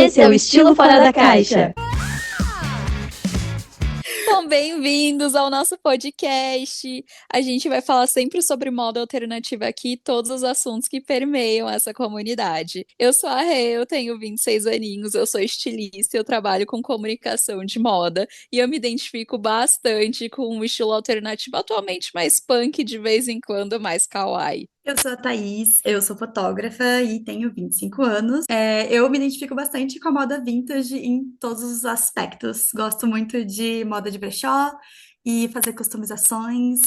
Esse é o Estilo Fora da Caixa. Bom, bem-vindos ao nosso podcast. A gente vai falar sempre sobre moda alternativa aqui, todos os assuntos que permeiam essa comunidade. Eu sou a Rê, eu tenho 26 aninhos, eu sou estilista, eu trabalho com comunicação de moda e eu me identifico bastante com o estilo alternativo, atualmente mais punk, de vez em quando mais kawaii. Eu sou a Thaís, eu sou fotógrafa e tenho 25 anos. Eu me identifico bastante com a moda vintage em todos os aspectos. Gosto muito de moda de brechó e fazer customizações,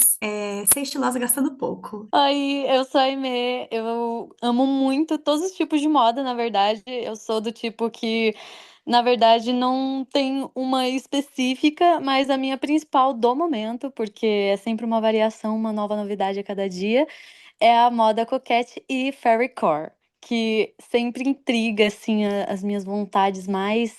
ser estilosa gastando pouco. Oi, eu sou a Aimee, eu amo muito todos os tipos de moda, na verdade. Eu sou do tipo que, na verdade, não tem uma específica, mas a minha principal do momento, porque é sempre uma variação, uma nova novidade a cada dia, é a moda coquette e fairycore, que sempre intriga, assim, as minhas vontades mais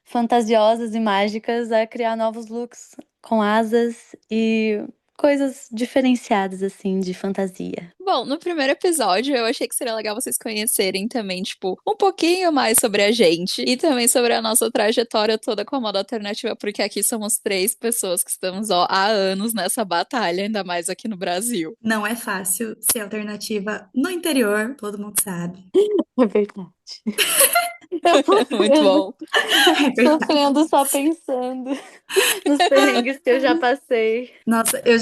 fantasiosas e mágicas a criar novos looks com asas e coisas diferenciadas, assim, de fantasia. Bom, no primeiro episódio eu achei que seria legal vocês conhecerem também, tipo, um pouquinho mais sobre a gente e também sobre a nossa trajetória toda com a moda alternativa, porque aqui somos três pessoas que estamos, ó, há anos nessa batalha, ainda mais aqui no Brasil. Não é fácil ser alternativa no interior, todo mundo sabe. É verdade. Eu Muito sofrendo, bom. É verdade. sofrendo só pensando nos perrengues que eu já passei. Nossa, eu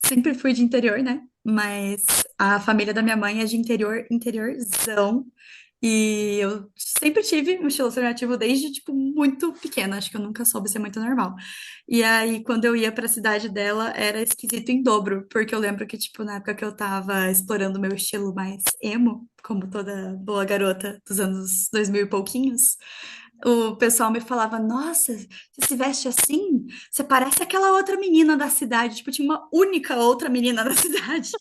sempre fui de interior, né? Mas a família da minha mãe é de interior, interiorzão. E eu sempre tive um estilo alternativo desde, tipo, muito pequena. Acho que eu nunca soube ser muito normal. E aí, quando eu ia pra cidade dela, era esquisito em dobro. Porque eu lembro que, tipo, na época que eu tava explorando o meu estilo mais emo, como toda boa garota dos anos 2000 e pouquinhos, o pessoal me falava, nossa, você se veste assim? Você parece aquela outra menina da cidade. Tipo, tinha uma única outra menina da cidade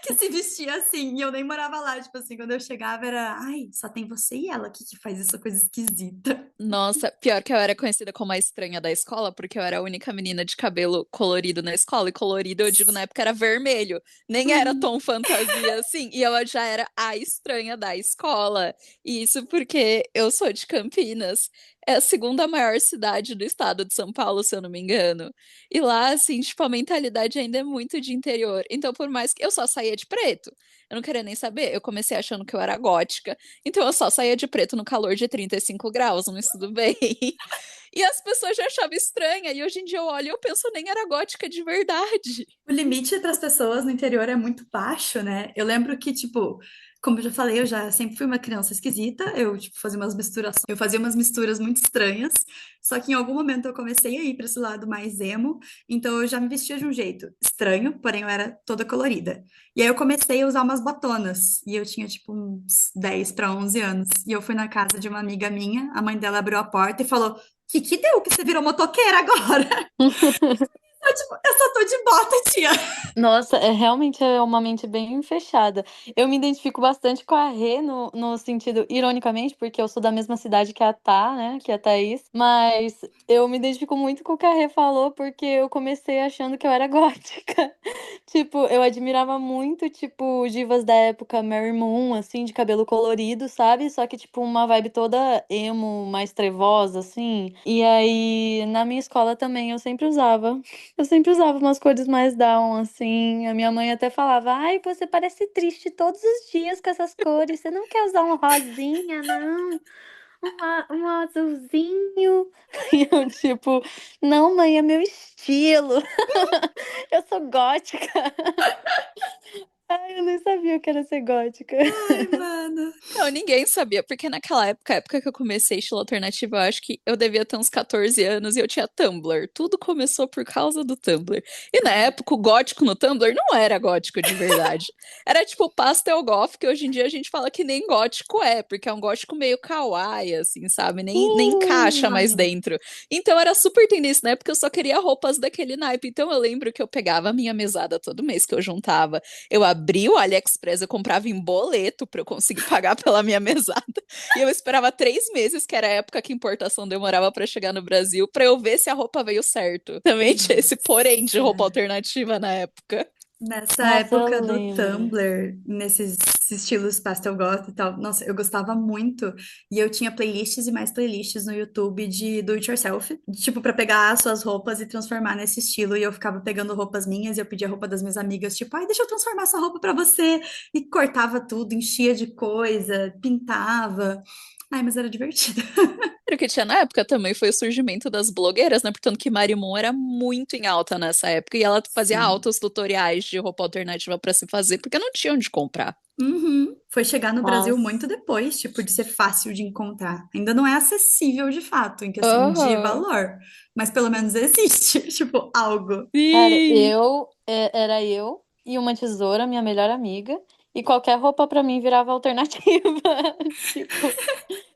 que se vestia assim, e eu nem morava lá, tipo assim, quando eu chegava era, ai, só tem você e ela aqui que faz essa coisa esquisita. Nossa, pior que eu era conhecida como a estranha da escola, porque eu era a única menina de cabelo colorido na escola, e colorido eu digo na época era vermelho, nem era tom fantasia assim, e eu já era a estranha da escola. E isso porque eu sou de Campinas, é a segunda maior cidade do estado de São Paulo, se eu não me engano. E lá, assim, tipo, a mentalidade ainda é muito de interior. Então, por mais que eu só saía de preto, eu não queria nem saber, eu comecei achando que eu era gótica. Então eu só saía de preto no calor de 35 graus, mas tudo bem. E as pessoas já achavam estranha, e hoje em dia eu olho e eu penso, eu nem era gótica de verdade. O limite para as pessoas no interior é muito baixo, né? Eu lembro que, tipo, como eu já falei, eu já sempre fui uma criança esquisita, eu, tipo, fazia umas misturações, eu fazia umas misturas muito estranhas, só que em algum momento eu comecei a ir para esse lado mais emo, então eu já me vestia de um jeito estranho, porém eu era toda colorida. E aí eu comecei a usar umas botonas, e eu tinha, tipo, uns 10 para 11 anos, e eu fui na casa de uma amiga minha, a mãe dela abriu a porta e falou, que deu que você virou motoqueira agora? Eu, tipo, eu só tô de bota, tia. Nossa, realmente é uma mente bem fechada. Eu me identifico bastante com a Rê no sentido, ironicamente, porque eu sou da mesma cidade que a Tá, né? Que é a Thaís. Mas eu me identifico muito com o que a Rê falou, porque eu comecei achando que eu era gótica. Tipo, eu admirava muito, tipo, divas da época Mary Moon, assim, de cabelo colorido, sabe? Só que, tipo, uma vibe toda emo, mais trevosa, assim. E aí, na minha escola também, eu sempre usava. Eu sempre usava umas cores mais down, assim. A minha mãe até falava: Ai, você parece triste todos os dias com essas cores. Você não quer usar um rosinha, não? Um azulzinho. E eu, tipo, não, mãe, é meu estilo. Eu sou gótica. Ai, eu nem sabia que era ser gótica. Ai, mano. Não, ninguém sabia, porque naquela época, a época que eu comecei estilo alternativo, eu acho que eu devia ter uns 14 anos e eu tinha Tumblr. Tudo começou por causa do Tumblr. E na época, o gótico no Tumblr não era gótico de verdade. Era tipo pastel goth, que hoje em dia a gente fala que nem gótico é, porque é um gótico meio kawaii, assim, sabe? Nem encaixa mais Hum. dentro. Então era super tendência, na época eu só queria roupas daquele naipe. Então eu lembro que eu pegava a minha mesada todo mês que eu juntava. Eu abria o AliExpress, eu comprava em boleto pra eu conseguir pagar pela minha mesada. E eu esperava 3 meses, que era a época que a importação demorava pra chegar no Brasil, pra eu ver se a roupa veio certo. Também tinha esse porém de roupa Nossa. alternativa na época. Nessa Nossa, época eu do lembro. Tumblr, nesses estilos pastel goth e tal, nossa, eu gostava muito. E eu tinha playlists e mais playlists no YouTube de do it yourself, tipo, pra pegar as suas roupas e transformar nesse estilo. E eu ficava pegando roupas minhas e eu pedia roupa das minhas amigas, tipo, ai, deixa eu transformar essa roupa pra você. E cortava tudo, enchia de coisa, pintava. Ai, mas era divertido. O que tinha na época também foi o surgimento das blogueiras, né? Portanto, que Marimun era muito em alta nessa época e ela fazia Sim. altos tutoriais de roupa alternativa pra se fazer, porque não tinha onde comprar. Uhum. Foi chegar no Brasil muito Nossa. depois, tipo, de ser fácil de encontrar. Ainda não é acessível de fato, em questão de Aham. valor, mas pelo menos existe, tipo, algo. Cara, Sim. era eu e uma tesoura, minha melhor amiga, e qualquer roupa pra mim virava alternativa. Tipo,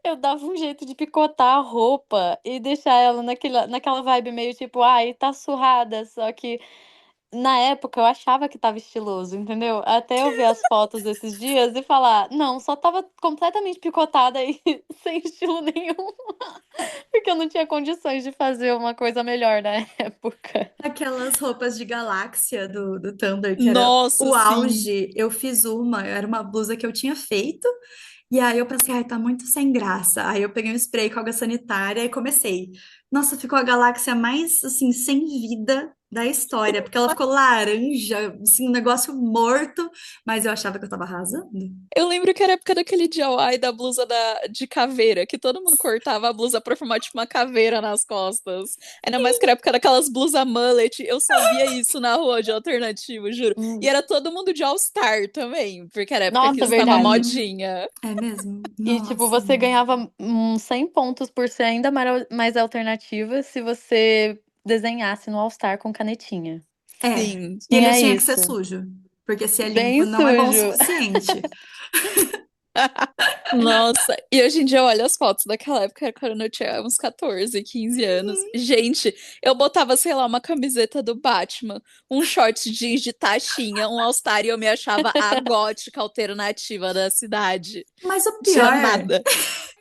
eu dava um jeito de picotar a roupa e deixar ela naquela vibe meio tipo, ai, tá surrada, só que na época eu achava que tava estiloso, entendeu? Até eu ver as fotos esses dias e falar, não, só tava completamente picotada e sem estilo nenhum, porque eu não tinha condições de fazer uma coisa melhor na época. Aquelas roupas de galáxia do Tumblr, que era Nossa, o sim. auge. Eu fiz uma, era uma blusa que eu tinha feito, e aí eu pensei, ai, tá muito sem graça. Aí eu peguei um spray com água sanitária e comecei. Nossa, ficou a galáxia mais, assim, sem vida da história, porque ela ficou laranja, assim, um negócio morto, mas eu achava que eu tava arrasando. Eu lembro que era a época daquele DIY da blusa de caveira, que todo mundo cortava a blusa pra formar tipo uma caveira nas costas. Ainda mais que era a época daquelas blusas mullet. Eu só via isso na rua de alternativo, juro. E Hum. era todo mundo de All-Star também, porque era a época que Nossa, isso tava verdade. modinha. É mesmo? E, tipo, Nossa. você ganhava 100 pontos por ser ainda mais alternativa se você desenhasse no All Star com canetinha. É. Sim. E ele Tinha tinha que ser isso. sujo, porque se é limpo Bem não é bom o sujo. suficiente. Nossa, e hoje em dia eu olho as fotos daquela época, quando eu tinha uns 14, 15 anos. Gente, eu botava, sei lá, uma camiseta do Batman, um short jeans de tachinha, um All-Star e eu me achava a gótica alternativa da cidade. Mas o Tinha pior nada.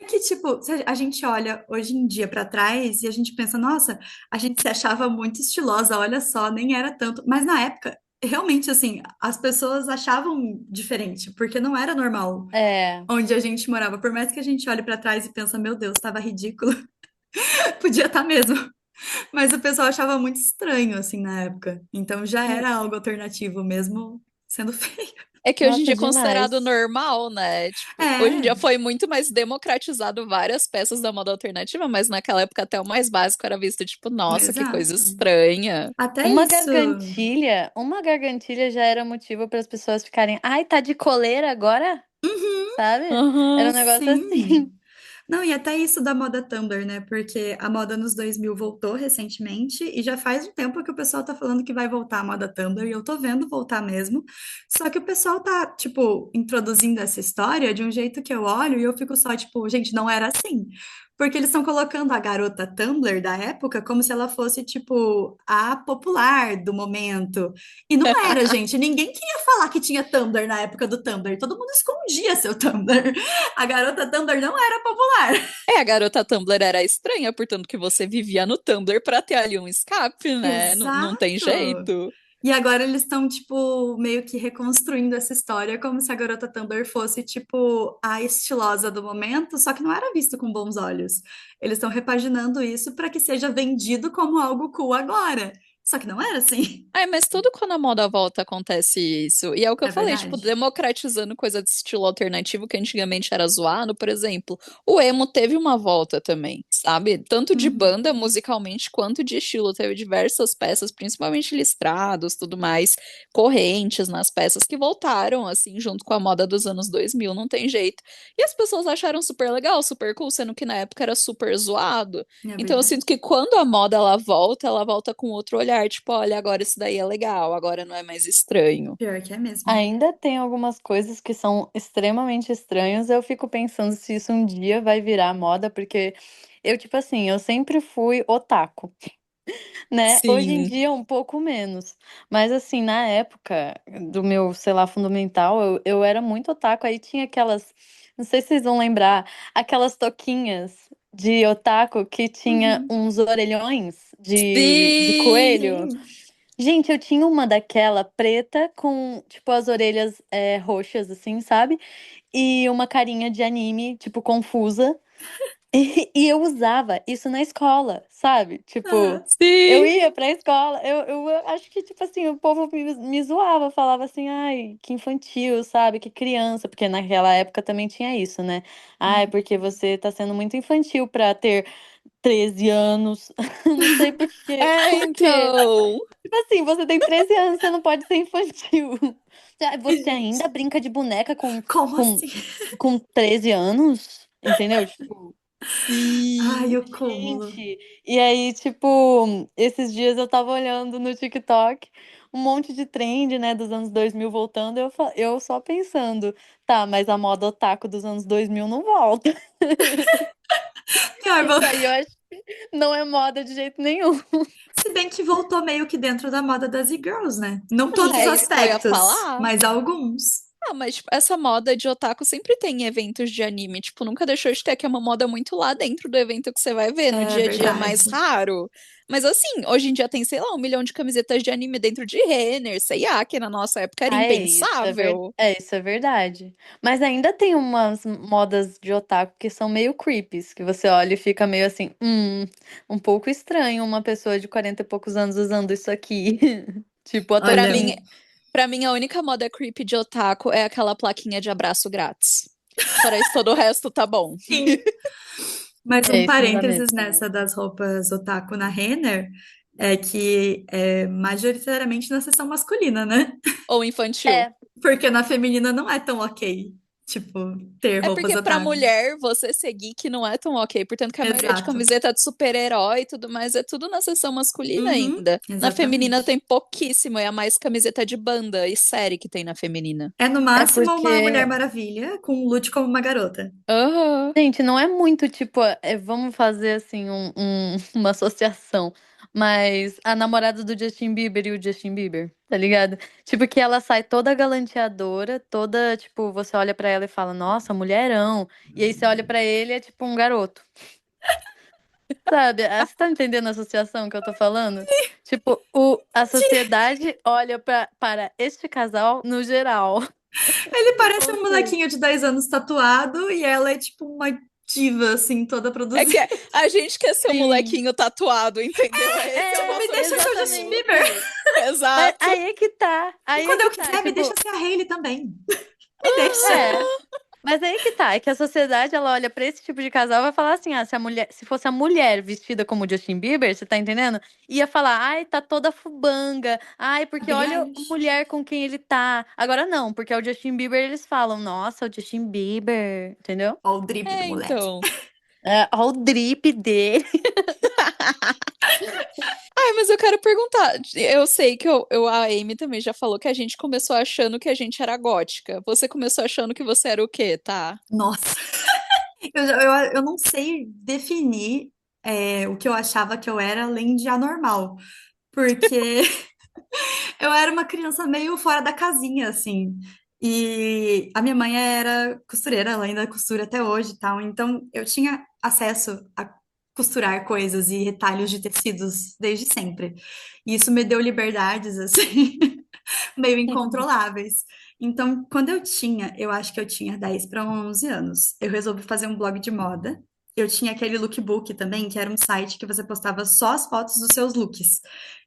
é que, tipo, se a gente olha hoje em dia pra trás e a gente pensa, nossa, a gente se achava muito estilosa, olha só, nem era tanto. Mas na época, realmente, assim, as pessoas achavam diferente, porque não era normal É. onde a gente morava. Por mais que a gente olhe pra trás e pensa, meu Deus, tava ridículo, podia estar mesmo. Mas o pessoal achava muito estranho, assim, na época. Então já era algo alternativo mesmo sendo feio. É que hoje em Nossa, dia é considerado demais. normal, né? Tipo, hoje em É, dia foi muito mais democratizado várias peças da moda alternativa, mas naquela época até o mais básico era visto, tipo, nossa, que coisa exato. estranha. Até isso. Uma gargantilha já era motivo para as pessoas ficarem, ai, tá de coleira agora? Sabe? Era um Aham. negócio Sim. assim. Não, e até isso da moda Tumblr, né? Porque a moda nos 2000 voltou recentemente e já faz um tempo que o pessoal tá falando que vai voltar a moda Tumblr e eu tô vendo voltar mesmo. Só que o pessoal tá, tipo, introduzindo essa história de um jeito que eu olho e eu fico só, tipo, gente, não era assim. Porque eles estão colocando a garota Tumblr da época como se ela fosse, tipo, a popular do momento. E não era, gente. Ninguém queria falar que tinha Tumblr na época do Tumblr. Todo mundo escondia seu Tumblr. A garota Tumblr não era popular. É, a garota Tumblr era estranha, portanto que você vivia no Tumblr pra ter ali um escape, né? Não tem Exato. jeito. E agora eles estão, tipo, meio que reconstruindo essa história como se a garota Tumblr fosse, tipo, a estilosa do momento, só que não era visto com bons olhos. Eles estão repaginando isso para que seja vendido como algo cool agora. Só que não era assim. Ai, mas tudo quando a moda volta acontece isso. E é o que eu É falei, tipo, verdade. democratizando coisa de estilo alternativo que antigamente era zoado, por exemplo. O emo teve uma volta também, sabe? Tanto de Uhum. banda musicalmente quanto de estilo. Teve diversas peças, principalmente listrados, tudo mais, correntes nas peças que voltaram, assim, junto com a moda dos anos 2000, não tem jeito. E as pessoas acharam super legal, super cool, sendo que na época era super zoado. É Então eu verdade. sinto que quando a moda ela volta com outro olhar, tipo, olha, agora isso daí é legal, agora não é mais estranho. Pior que é mesmo. Ainda tem algumas coisas que são extremamente estranhas. Eu fico pensando se isso um dia vai virar moda, porque eu, tipo assim, eu sempre fui otaku, né? Hoje em Sim. dia um pouco menos. Mas assim, na época do meu, sei lá, fundamental, eu era muito otaku. Aí tinha aquelas, não sei se vocês vão lembrar, aquelas toquinhas de otaku que tinha Uhum. uns orelhões de coelho. Sim! Sim. Gente, eu tinha uma daquela preta com, tipo, as orelhas roxas, assim, sabe? E uma carinha de anime, tipo, confusa. E eu usava isso na escola, sabe? Tipo, Ah, eu Sim. ia pra escola, eu acho que, tipo assim, o povo me zoava, falava assim, ai, que infantil, sabe? Que criança, porque naquela época também tinha isso, né? Ai, porque você tá sendo muito infantil pra ter 13 anos. Não sei por quê. É, Por quê? então. Tipo assim, você tem 13 anos, você não pode ser infantil. ai, Você gente, ainda brinca de boneca como com, assim? com 13 anos? Entendeu? Tipo. Ai, Sim. o cúmulo. Gente, e aí, tipo, esses dias eu tava olhando no TikTok um monte de trend, né, dos anos 2000 voltando, eu só pensando, tá, mas a moda otaku dos anos 2000 não volta. Pior, Isso aí eu acho que não é moda de jeito nenhum. se bem que voltou meio que dentro da moda das e-girls, né? Não todos os É isso que eu ia aspectos, falar. mas alguns. Ah, mas tipo, essa moda de otaku sempre tem em eventos de anime. Tipo, nunca deixou de ter, que é uma moda muito lá dentro do evento que você vai ver. No É dia a dia é mais verdade. raro. Mas assim, hoje em dia tem, sei lá, 1 milhão de camisetas de anime dentro de Renner, sei lá, que na nossa época era Ah, impensável. isso é verdade. Mas ainda tem umas modas de otaku que são meio creepies, que você olha e fica meio assim, um pouco estranho uma pessoa de 40 e poucos anos usando isso aqui. Tipo, Pra Olha, mim, pra mim, a única moda creepy de otaku é aquela plaquinha de abraço grátis. Fora isso, todo o resto tá bom. sim. Mas É, um isso não dá medo parênteses também. nessa das roupas otaku na Renner é que é majoritariamente na seção masculina, né? Ou infantil. É, Porque na feminina não é tão ok, tipo, ter É roupas porque pra otaku. mulher você ser geek não é tão ok. Portanto, que a maioria de Exato. camiseta de super-herói e tudo mais é tudo na seção masculina Uhum, ainda. Na feminina exatamente. tem pouquíssimo, é a mais camiseta de banda e série que tem na feminina. É no é máximo uma Mulher porque, Maravilha com Lute como uma garota. Aham. gente, não é muito tipo, vamos fazer assim uma associação, mas a namorada do Justin Bieber e o Justin Bieber, tá ligado? Tipo que ela sai toda galanteadora, toda, tipo, você olha pra ela e fala, nossa, mulherão. E aí você olha pra ele e é tipo um garoto. Sabe? Você tá entendendo a associação que eu tô falando? Tipo, a sociedade olha para este casal no geral. Ele parece Ou um seja, molequinho de 10 anos tatuado e ela é tipo uma diva, assim, toda É que produzida. a gente quer ser o sim. molequinho tatuado, entendeu? Esse é o Tipo, me nosso deixa ser o Justin objetivo. Bieber. Exatamente. Mas Exato. aí é que tá. E Aí é quando que eu tá. quiser, me deixa Tipo, ser a Hailey também. Me deixa. é. Mas aí que tá. É que a sociedade, ela olha pra esse tipo de casal e vai falar assim: ah, se fosse a mulher vestida como o Justin Bieber, você tá entendendo? Ia falar, ai, tá toda fubanga. Ai, A porque Billie olha a Eilish. mulher com quem ele tá. Agora não, porque é o Justin Bieber, eles falam, nossa, o Justin Bieber, entendeu? Ó, o drip do É, moleque. então. É, ó o drip dele. Ai, mas eu quero perguntar. Eu sei que a Amy também já falou que a gente começou achando que a gente era gótica. Você começou achando que você era o quê, tá? Nossa. Eu não sei definir o que eu achava que eu era, além de anormal. Porque eu era uma criança meio fora da casinha, assim. E a minha mãe era costureira, ela ainda costura até hoje e tal. Então eu tinha acesso a costurar coisas e retalhos de tecidos desde sempre. E isso me deu liberdades, assim, meio incontroláveis. Então, quando eu acho que eu tinha 10 para 11 anos, eu resolvi fazer um blog de moda. Eu tinha aquele lookbook também, que era um site que você postava só as fotos dos seus looks.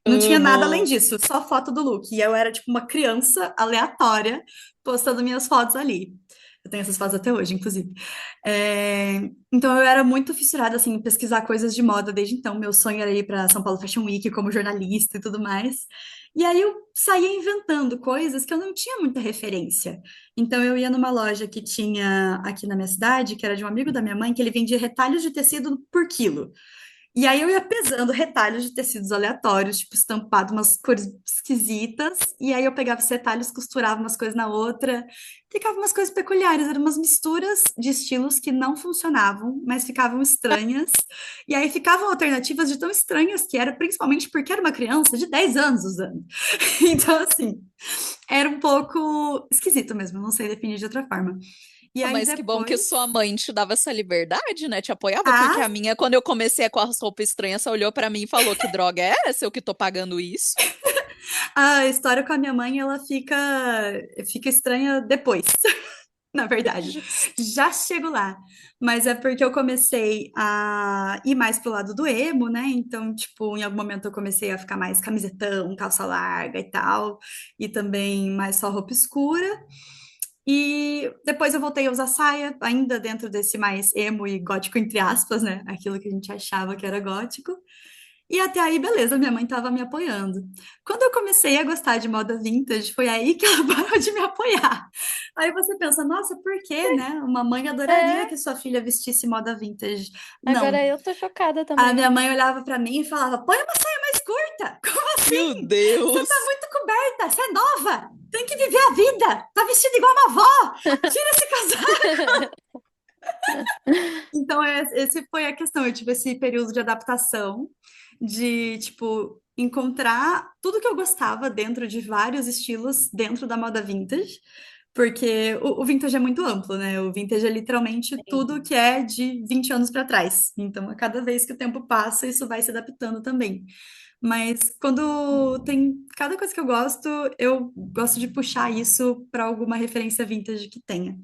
Não tinha nada além Amo. disso, só foto do look. E eu era tipo uma criança aleatória postando minhas fotos ali. Eu tenho essas fotos até hoje, inclusive. Então eu era muito fissurada assim, em pesquisar coisas de moda desde então. Meu sonho era ir para São Paulo Fashion Week como jornalista e tudo mais. E aí eu saía inventando coisas que eu não tinha muita referência. Então eu ia numa loja que tinha aqui na minha cidade, que era de um amigo da minha mãe, que ele vendia retalhos de tecido por quilo. E aí eu ia pesando retalhos de tecidos aleatórios, tipo estampado umas cores esquisitas, e aí eu pegava esses retalhos, costurava umas coisas na outra, ficava umas coisas peculiares, eram umas misturas de estilos que não funcionavam, mas ficavam estranhas. E aí ficavam alternativas de tão estranhas que era, principalmente porque era uma criança de 10 anos usando. Então, assim, era um pouco esquisito mesmo, não sei definir de outra forma. E Ah, aí mas que bom que depois. sua mãe te dava essa liberdade, né? Te apoiava, porque Ah, a minha, quando eu comecei com a roupa estranha, ela olhou pra mim e falou: Que droga é essa? Eu que tô pagando isso? A história com a minha mãe, ela fica estranha depois, na verdade. Justo. Já chego lá. Mas é porque eu comecei a ir mais pro lado do emo, né? Então, tipo, em algum momento eu comecei a ficar mais camisetão, calça larga e tal. E também mais só roupa escura. E depois eu voltei a usar saia, ainda dentro desse mais emo e gótico, entre aspas, né? Aquilo que a gente achava que era gótico. E até aí, beleza, minha mãe tava me apoiando. Quando eu comecei a gostar de moda vintage, foi aí que ela parou de me apoiar. Aí você pensa, nossa, por quê, né? Uma mãe adoraria É, que sua filha vestisse moda vintage. Não. agora eu tô chocada A minha também. mãe olhava pra mim e falava: põe uma saia mais curta. Como Meu assim? Você tá Deus! muito coberta, você é nova. Tem que viver a vida. Tá vestida igual uma avó. Tira esse casaco. Então, esse foi a questão. Eu tive esse período de adaptação, de, tipo, encontrar tudo que eu gostava dentro de vários estilos dentro da moda vintage, porque o vintage é muito amplo, né? O vintage é literalmente tudo que é de 20 anos para trás. Então, a cada vez que o tempo passa, isso vai se adaptando também. Mas quando tem cada coisa que eu gosto de puxar isso para alguma referência vintage que tenha.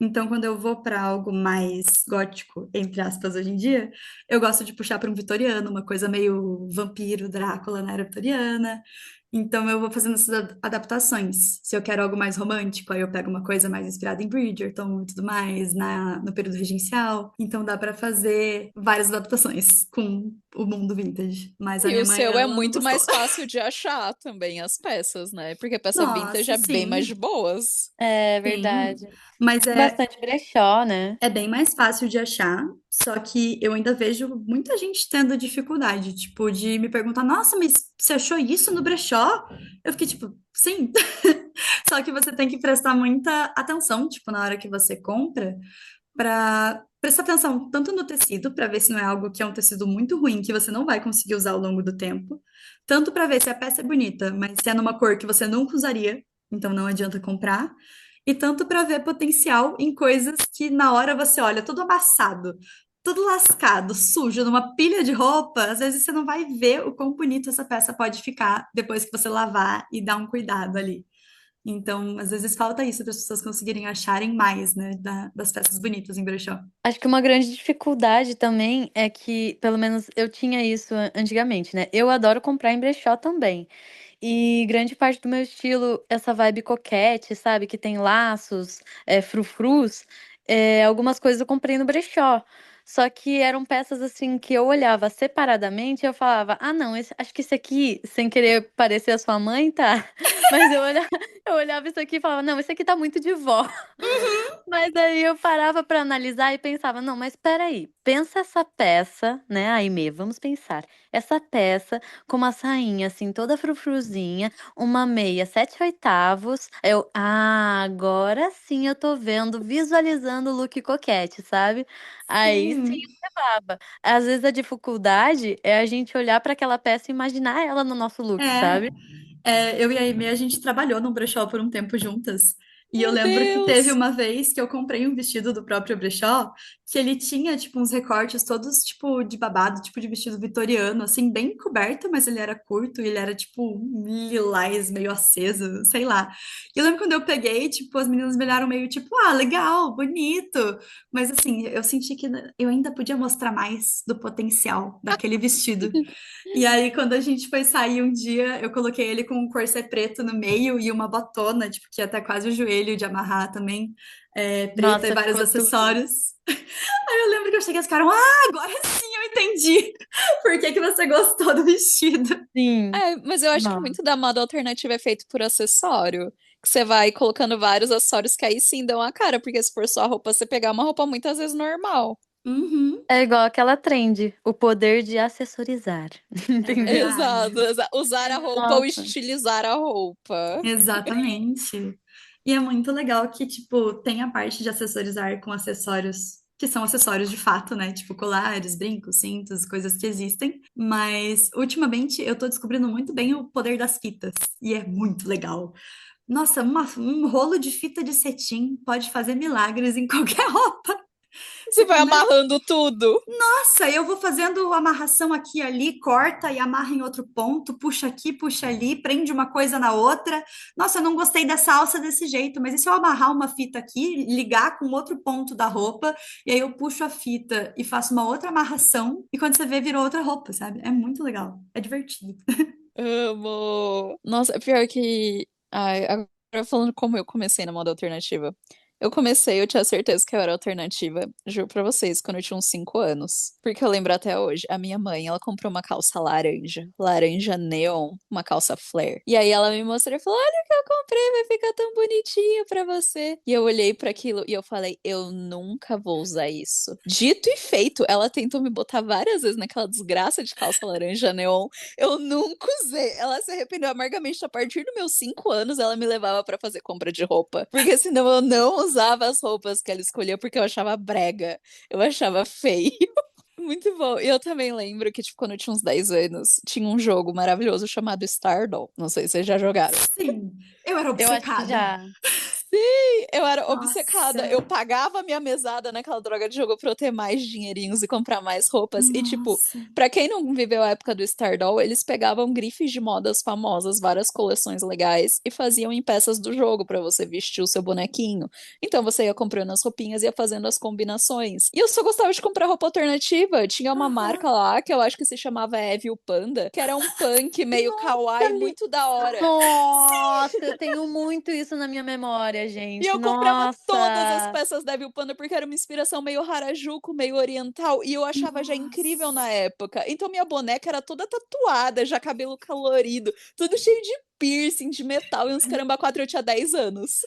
Então, quando eu vou para algo mais gótico, entre aspas, hoje em dia, eu gosto de puxar para um vitoriano, uma coisa meio vampiro, Drácula na era vitoriana. Então, eu vou fazendo essas adaptações. Se eu quero algo mais romântico, aí eu pego uma coisa mais inspirada em Bridgerton e tudo mais, no período regencial. Então, dá para fazer várias adaptações com o mundo vintage. Mas a E minha o mãe, seu é ela não muito gostou. mais fácil de achar também as peças, né? Porque peça vintage Nossa, é bem mais sim, de boas. É sim. verdade. Mas Bastante brechó, né? é bem mais fácil de achar, só que eu ainda vejo muita gente tendo dificuldade, tipo, de me perguntar, nossa, mas você achou isso no brechó? Eu fiquei tipo, sim. Só que você tem que prestar muita atenção, tipo, na hora que você compra, para prestar atenção tanto no tecido, para ver se não é algo que é um tecido muito ruim, que você não vai conseguir usar ao longo do tempo, tanto para ver se a peça é bonita, mas se é numa cor que você nunca usaria, então não adianta comprar, e tanto para ver potencial em coisas que na hora você olha tudo amassado, tudo lascado, sujo, numa pilha de roupa, às vezes você não vai ver o quão bonito essa peça pode ficar depois que você lavar e dar um cuidado ali. Então, às vezes falta isso para as pessoas conseguirem acharem mais, né, das peças bonitas em brechó. Acho que uma grande dificuldade também é que, pelo menos eu tinha isso antigamente, né? Eu adoro comprar em brechó também. E grande parte do meu estilo, essa vibe coquete, sabe? Que tem laços, frufrus, algumas coisas eu comprei no brechó. Só que eram peças assim que eu olhava separadamente e eu falava, ah, não, acho que esse aqui, sem querer parecer a sua mãe, tá? Mas eu olhava isso aqui e falava, não, esse aqui tá muito de vó. Mas aí eu parava pra analisar e pensava, não, mas peraí, pensa essa peça, né, Aimee, vamos pensar. Essa peça com uma sainha assim, toda frufruzinha, uma meia 7/8. Agora sim eu tô vendo, visualizando o look coquete, sabe? Aí sim Sim, eu levava. Às vezes a dificuldade é a gente olhar pra aquela peça e imaginar ela no nosso look, é. sabe? Eu e a Aimee, a gente trabalhou num brechó por um tempo juntas. E eu Meu lembro que teve Deus! uma vez que eu comprei um vestido do próprio brechó, que ele tinha, tipo, uns recortes todos, tipo, de babado, tipo de vestido vitoriano, assim, bem coberto, mas ele era curto e ele era, tipo, lilás, meio aceso, sei lá. E eu lembro quando eu peguei, tipo, as meninas me olharam meio, tipo, ah, legal, bonito. Mas, assim, eu senti que eu ainda podia mostrar mais do potencial daquele vestido. E aí, quando a gente foi sair um dia, eu coloquei ele com um corset preto no meio e uma botona, tipo, que ia até quase o joelho de amarrar também, preta e Nossa, vários ficou tudo. acessórios. Aí eu lembro que eu cheguei e eles ficaram, ah, agora sim eu entendi por que que você gostou do vestido. Sim. É, mas eu acho que Nossa. muito da moda alternativa é feito por acessório. Que você vai colocando vários acessórios que aí sim dão a cara, porque se for só a roupa, você pegar uma roupa muitas vezes normal. Uhum, É igual aquela trend, o poder de acessorizar, é entendeu? Exato, verdade. usar a roupa ou Nossa. estilizar a roupa. Exatamente. E é muito legal que, tipo, tem a parte de acessorizar com acessórios que são acessórios de fato, né? Tipo colares, brincos, cintos, coisas que existem. Mas, ultimamente, eu tô descobrindo muito bem o poder das fitas. E é muito legal. Nossa, um rolo de fita de cetim pode fazer milagres em qualquer roupa. Você vai Né? amarrando tudo. Nossa, eu vou fazendo amarração aqui e ali, corta e amarra em outro ponto, puxa aqui, puxa ali, prende uma coisa na outra. Nossa, eu não gostei dessa alça desse jeito, mas e se eu amarrar uma fita aqui, ligar com outro ponto da roupa, e aí eu puxo a fita e faço uma outra amarração, e quando você vê, virou outra roupa, sabe? É muito legal, é divertido. Amo. Nossa, é pior que. Ai, agora falando como eu comecei na moda alternativa. Eu tinha certeza que eu era alternativa, juro pra vocês, quando eu tinha uns 5 anos. Porque eu lembro até hoje, a minha mãe, ela comprou uma calça laranja, laranja neon, uma calça flare. E aí ela me mostrou e falou: Olha o que eu comprei, vai ficar tão bonitinho pra você. E eu olhei pra aquilo e eu falei: Eu nunca vou usar isso. Dito e feito, ela tentou me botar várias vezes naquela desgraça de calça laranja neon. Eu nunca usei. Ela se arrependeu amargamente. A partir dos meus 5 anos, ela me levava pra fazer compra de roupa. Porque senão eu não usava as roupas que ela escolhia porque eu achava brega. Eu achava feio. Muito bom. E eu também lembro que, tipo, quando eu tinha uns 10 anos, tinha um jogo maravilhoso chamado Stardoll. Não sei se vocês já jogaram. Sim, eu era Eu acho que obcecada. já. Eu era Nossa. obcecada. Eu pagava minha mesada naquela droga de jogo pra eu ter mais dinheirinhos e comprar mais roupas. E, tipo, Nossa. pra quem não viveu a época do Stardoll, eles pegavam grifes de modas famosas, várias coleções legais, e faziam em peças do jogo pra você vestir o seu bonequinho. Então você ia comprando as roupinhas e ia fazendo as combinações. E eu só gostava de comprar roupa alternativa. Tinha uma Aham. marca lá que eu acho que se chamava Evil Panda, que era um punk meio kawaii, muito da hora. Nossa, eu tenho muito isso na minha memória, E gente. eu comprava todas as Nossa. peças da Evil Panda porque era uma inspiração meio Harajuku, meio oriental, e eu achava já incrível na época. Então minha boneca era toda tatuada, já cabelo colorido, tudo cheio de piercing, de metal e uns caramba quatro, eu tinha 10 anos.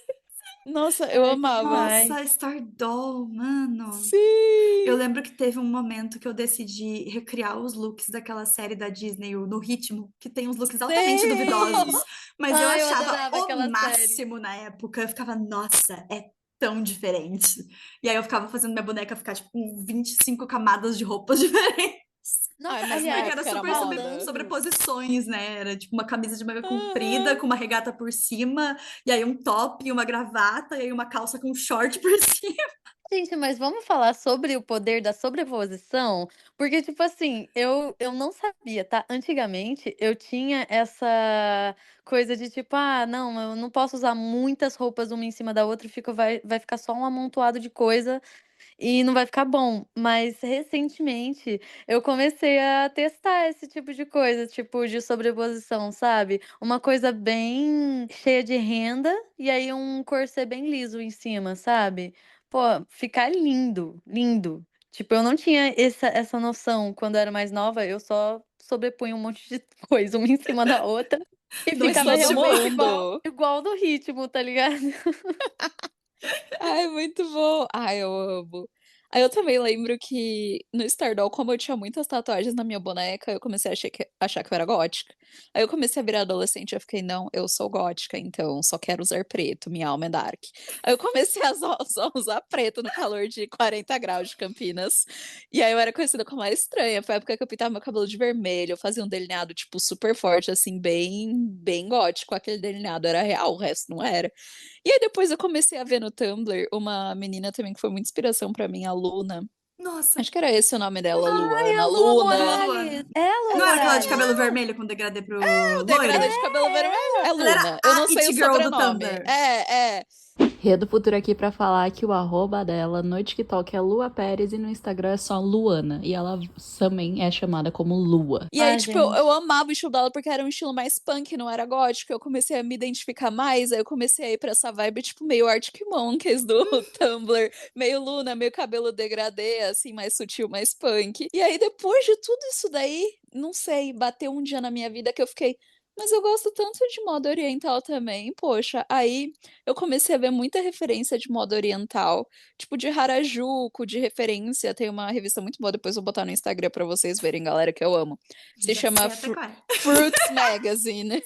Nossa, eu Ai, que amava. demais. Nossa, Stardoll, mano. Eu Sim! lembro que teve um momento que eu decidi recriar os looks daquela série da Disney, o No Ritmo, que tem uns looks altamente duvidosos, Sim! mas eu Ai, eu achava adorava o aquela série. máximo na época. Eu ficava, nossa, é tão diferente. E aí eu ficava fazendo minha boneca ficar, tipo, com 25 camadas de roupas diferentes. Ai, Nossa, mas na Porque aliás, era época era super moda. sobreposições, né? Era tipo uma camisa de manga comprida Aham. com uma regata por cima, e aí um top e uma gravata, e aí uma calça com short por cima. gente, mas vamos falar sobre o poder da sobreposição? Porque, tipo assim, eu não sabia, tá? Antigamente eu tinha essa coisa de tipo, ah, não, eu não posso usar muitas roupas uma em cima da outra, vai ficar só um amontoado de coisa e não vai ficar bom. Mas recentemente eu comecei a testar esse tipo de coisa, tipo de sobreposição, sabe? Uma coisa bem cheia de renda e aí um corset bem liso em cima, sabe? Pô, ficar lindo, lindo. Tipo, eu não tinha essa noção quando eu era mais nova, eu só sobrepunha um monte de coisa uma em cima da outra e No Mas ficava todo ritmo. realmente mundo. igual do ritmo, tá ligado? Ai, muito bom. Ai, eu amo. Aí eu também lembro que no Stardoll, como eu tinha muitas tatuagens na minha boneca, eu comecei a achar que eu era gótica. Aí eu comecei a virar adolescente, eu fiquei, não, eu sou gótica, então só quero usar preto, minha alma é dark. Aí eu comecei a só usar preto no calor de 40 graus de Campinas. E aí eu era conhecida como a estranha. Foi a época que eu pintava meu cabelo de vermelho, eu fazia um delineado, tipo, super forte, assim, bem gótico. Aquele delineado era real, o resto não era. E aí depois eu comecei a ver no Tumblr uma menina também que foi muita inspiração pra mim, a Luna. Nossa. Acho que era esse o nome dela, Ai, Luana. a Lua Luna. Morales! É a Lua Não era aquela de Morales! cabelo vermelho com degradê pro O degradê loiro? de cabelo vermelho é Ela era Luna. Eu a não sei It o Girl do sobrenome. Tumblr. É. Ria do Futuro aqui pra falar que o arroba dela no TikTok é Lua Pérez e no Instagram é só Luana. E ela também é chamada como Lua. E aí, Ai, tipo, eu gente. amava o estilo dela porque era um estilo mais punk, não era gótico. Eu comecei a me identificar mais, aí eu comecei a ir pra essa vibe, tipo, meio Arctic Monkeys do Tumblr. Meio Luna, meio cabelo degradê, assim, mais sutil, mais punk. E aí, depois de tudo isso daí, não sei, bateu um dia na minha vida que eu fiquei... Mas eu gosto tanto de moda oriental também, poxa. Aí eu comecei a ver muita referência de moda oriental, tipo de Harajuku, de referência. Tem uma revista muito boa, depois eu vou botar no Instagram pra vocês verem, galera, que eu amo. Se Já chama sei até qual é. Fruits Magazine,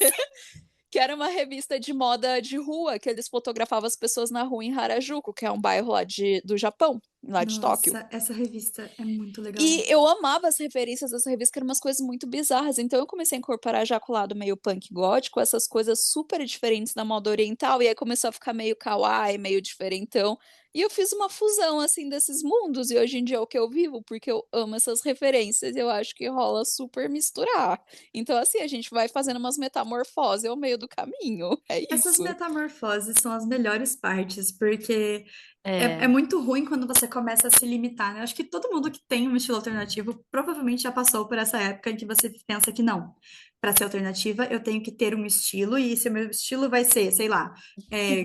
que era uma revista de moda de rua, que eles fotografavam as pessoas na rua em Harajuku, que é um bairro lá do Japão. lá de Tóquio. Nossa, essa revista é muito legal. E eu amava as referências dessa revista, que eram umas coisas muito bizarras. Então eu comecei a incorporar já com o lado meio punk gótico, essas coisas super diferentes da moda oriental, e aí começou a ficar meio kawaii, meio diferentão. E eu fiz uma fusão, assim, desses mundos, e hoje em dia é o que eu vivo, porque eu amo essas referências, e eu acho que rola super misturar. Então, assim, a gente vai fazendo umas metamorfoses ao meio do caminho. É Essas isso. metamorfoses são as melhores partes, porque é É. muito ruim quando você começa a se limitar, né? Acho que todo mundo que tem um estilo alternativo provavelmente já passou por essa época em que você pensa que não. Para ser alternativa, eu tenho que ter um estilo, e se o meu estilo vai ser, sei lá,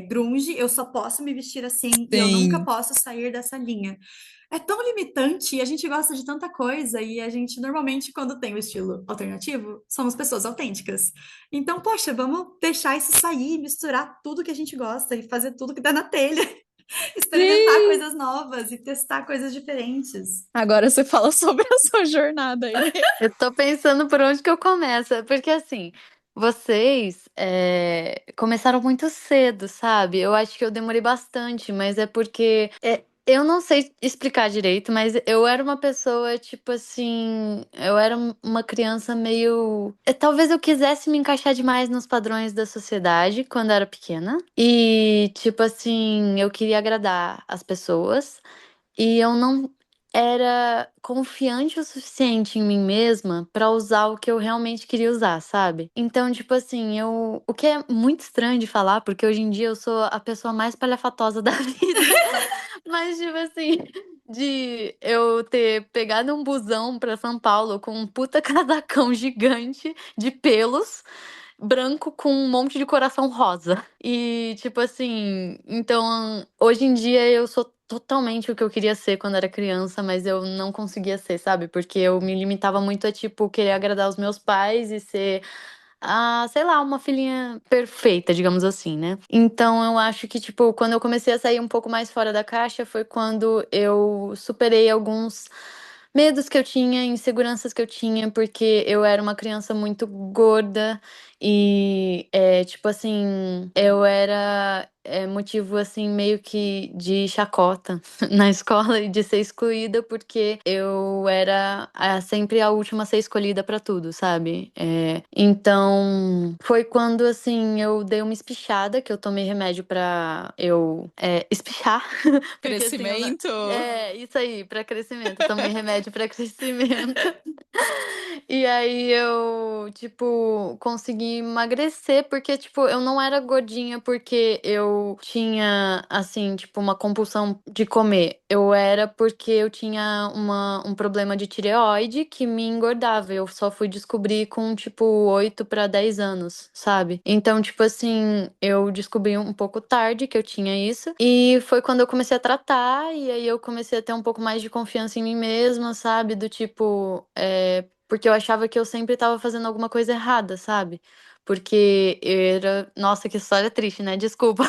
grunge, eu só posso me vestir assim e eu nunca Sim. posso sair dessa linha. É tão limitante e a gente gosta de tanta coisa, e a gente normalmente, quando tem o estilo alternativo, somos pessoas autênticas. Então, poxa, vamos deixar isso sair, misturar tudo que a gente gosta e fazer tudo que dá na telha, experimentar Sim. coisas novas e testar coisas diferentes. Agora você fala sobre a sua jornada aí. Eu tô pensando por onde que eu começo, porque assim, vocês começaram muito cedo, sabe? Eu acho que eu demorei bastante, mas é porque eu não sei explicar direito, mas eu era uma pessoa, tipo assim, eu era uma criança meio. Talvez eu quisesse me encaixar demais nos padrões da sociedade quando eu era pequena. E, tipo assim, eu queria agradar as pessoas. E eu não era confiante o suficiente em mim mesma pra usar o que eu realmente queria usar, sabe? Então, tipo assim, o que é muito estranho de falar, porque hoje em dia eu sou a pessoa mais palhafatosa da vida. Mas, tipo assim, de eu ter pegado um busão pra São Paulo com um puta casacão gigante de pelos, branco com um monte de coração rosa. E, tipo assim, então, hoje em dia eu sou totalmente o que eu queria ser quando era criança, mas eu não conseguia ser, sabe? Porque eu me limitava muito a, tipo, querer agradar os meus pais e ser sei lá, uma filhinha perfeita, digamos assim, né? Então eu acho que, tipo, quando eu comecei a sair um pouco mais fora da caixa foi quando eu superei alguns medos que eu tinha, inseguranças que eu tinha, porque eu era uma criança muito gorda e, tipo assim, eu era motivo, assim, meio que de chacota na escola e de ser excluída porque eu era sempre a última a ser escolhida pra tudo, sabe? Então, foi quando, assim, eu dei uma espichada, que eu tomei remédio pra eu espichar, porque assim, Crescimento. isso aí, pra crescimento. Eu tomei remédio pra crescimento. E aí eu, tipo, consegui emagrecer porque, tipo, eu não era gordinha porque eu tinha, assim, tipo, uma compulsão de comer. Eu era porque eu tinha um problema de tireoide que me engordava. Eu só fui descobrir com, tipo, 8 para 10 anos, sabe? Então, tipo assim, eu descobri um pouco tarde que eu tinha isso. E foi quando eu comecei a tratar, e aí eu comecei a ter um pouco mais de confiança em mim mesma, sabe? Do tipo, porque eu achava que eu sempre estava fazendo alguma coisa errada, sabe? Porque era. Nossa, que história triste, né? Desculpa.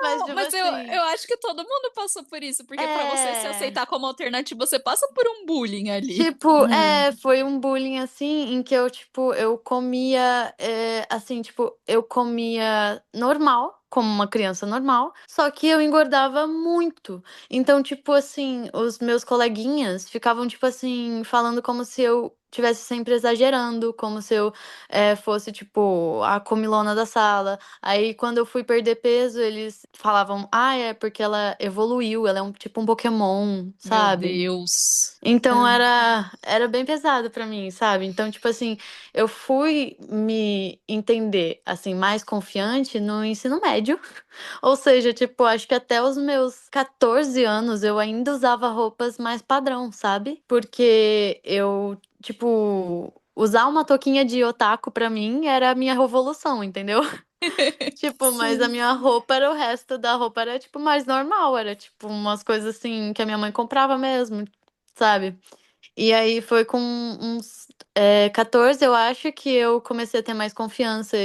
Mas, Não, tipo mas eu assim. acho que todo mundo passou por isso, porque pra você se É. aceitar como alternativa, você passa por um bullying ali. Tipo, É. foi um bullying assim, em que eu, tipo, eu comia, assim, tipo, eu comia normal, como uma criança normal, só que eu engordava muito. Então, tipo assim, os meus coleguinhas ficavam, tipo assim, falando como se eu tivesse sempre exagerando, como se eu fosse, tipo, a comilona da sala. Aí, quando eu fui perder peso, eles falavam, é porque ela evoluiu, ela é tipo um Pokémon, Meu sabe? Deus. Então É. era bem pesado pra mim, sabe? Então, tipo assim, eu fui me entender assim mais confiante no ensino médio. Ou seja, tipo, acho que até os meus 14 anos eu ainda usava roupas mais padrão, sabe? Porque eu, tipo, usar uma touquinha de otaku pra mim era a minha revolução, entendeu? Tipo, mas a Sim. minha roupa era o resto da roupa era tipo mais normal, era tipo umas coisas assim que a minha mãe comprava mesmo, sabe? E aí foi com uns 14, eu acho que eu comecei a ter mais confiança.